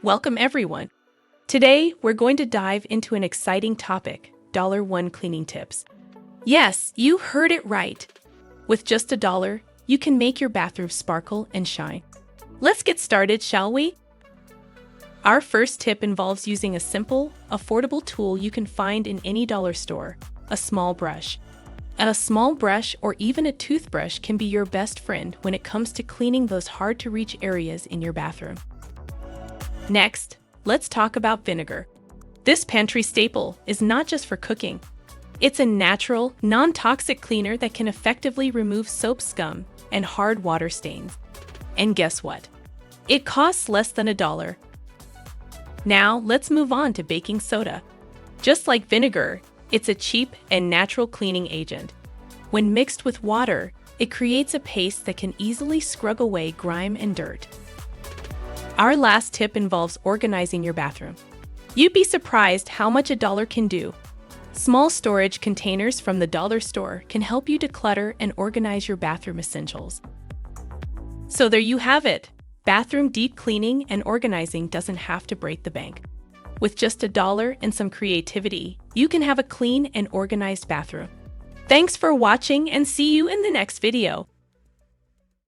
Welcome everyone. Today, we're going to dive into an exciting topic, $1 cleaning tips. Yes, you heard it right. With just $1, you can make your bathroom sparkle and shine. Let's get started, shall we? Our first tip involves using a simple, affordable tool you can find in any dollar store, a small brush. And a small brush or even a toothbrush can be your best friend when it comes to cleaning those hard-to-reach areas in your bathroom. Next, let's talk about vinegar. This pantry staple is not just for cooking. It's a natural, non-toxic cleaner that can effectively remove soap scum and hard water stains. And guess what? It costs less than $1. Now, let's move on to baking soda. Just like vinegar, it's a cheap and natural cleaning agent. When mixed with water, it creates a paste that can easily scrub away grime and dirt. Our last tip involves organizing your bathroom. You'd be surprised how much $1 can do. Small storage containers from the dollar store can help you declutter and organize your bathroom essentials. So there you have it. Bathroom deep cleaning and organizing doesn't have to break the bank. With just $1 and some creativity, you can have a clean and organized bathroom. Thanks for watching and see you in the next video.